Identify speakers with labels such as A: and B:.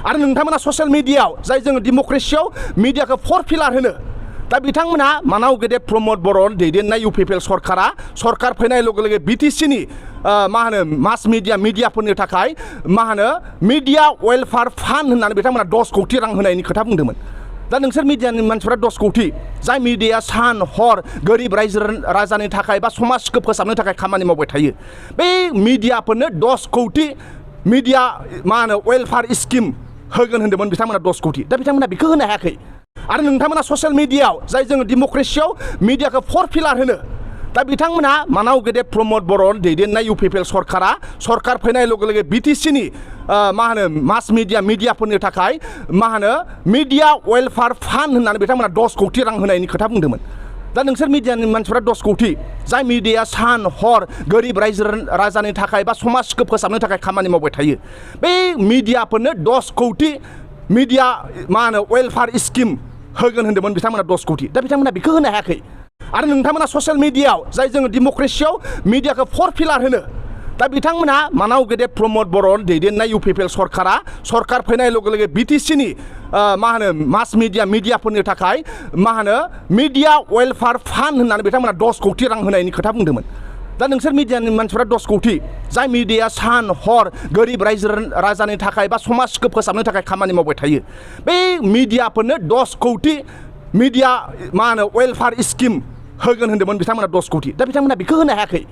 A: आरो नोंथांमोना ससियेल मिडियायाव जाय जोङो डेम'क्रेसियाव मिडियाखौ फर पिलार होनो दा बिथांमोना मानाव गेदेर प्रमद बर' दैदेननाय इउपिपिएल सरकार फैनाय लोगो लोगो बिटिसिनि मा होनो मास मिडियाफोरनि थाखाय मा होनो मिडिया वेलफेयार फान्ड होननानै बिथांमोना 10 कौटि रां होनायनि खोथा बुंदोंमोन। दा नोंसोर मिडियानि मानसिफोरा 10 कौटि जाय मिडिया सान हर गोरिब रायजो राजानि थाखाय बा समाजखौ फोसाबनो थाखाय खामानि मावबाय थायो बे मिडियाफोरनो 10 कौटि मिडिया मा होनो वेलफेयार स्किम होगोन होन्दोंमोन बिथांमोना 10 कौटि दा बिथांमोना बेखौ होनो हायाखै। आरो नोंथांमोना ससियेल मिडियायाव जाय जोङो डेम'क्रेसियाव मिडियाखौ फर पिलार होनो दा बिथांमोना मानाव गेदेर प्रमद बर' दैदेननाय इउपिपिएल सरकार फैनाय लोगो लोगो बिटिसिनि मा होनो मास मिडियाफोरनि थाखाय मा होनो मिडिया वेलफेयार फान्ड होननानै बिथांमोना 10 कौटि रां होनायनि खोथा बुंदोंमोन। दा नोंसोर मिडियानि मानसिफोरा 10 कौटि जाय मिडिया सान हर गोरिब रायजो राजानि थाखाय बा समाजखौ फोसाबनो थाखाय खामानि मावबाय थायो बे मिडियाफोरनो 10 कौटि मिडिया मा होनो वेलफेयार स्किम होगोन होन्दोंमोन बिथांमोना 10 कौटि दा बिथांमोना बेखौ होनो हायाखै। आरो नोंथांमोना ससियेल मिडियायाव जाय जोङो डेम'क्रेसियाव मिडियाखौ फर पिलार होनो दा बिथांमोना मानाव गेदेर प्रमद बर' दैदेननाय इउपिपिएल सरकार फैनाय लोगो लोगो बिटिसिनि मा होनो मास मिडियाफोरनि थाखाय मा होनो मिडिया वेलफेयार फान्ड होननानै बिथांमोना 10 कौटि रां होनायनि खोथा बुंदोंमोन। दा नोंसोर मिडियानि मानसिफोरा 10 कौटि जाय मिडिया सान हर गोरिब रायजो राजानि थाखाय बा समाजखौ फोसाबनो थाखाय खामानि मावबाय थायो बे मिडियाफोरनो 10 कौटि मिडिया मा होनो वेलफेयार स्किम होगोन होन्दोंमोन बिथांमोना 10 कौटि दा बिथांमोना बेखौ होनो हायाखै।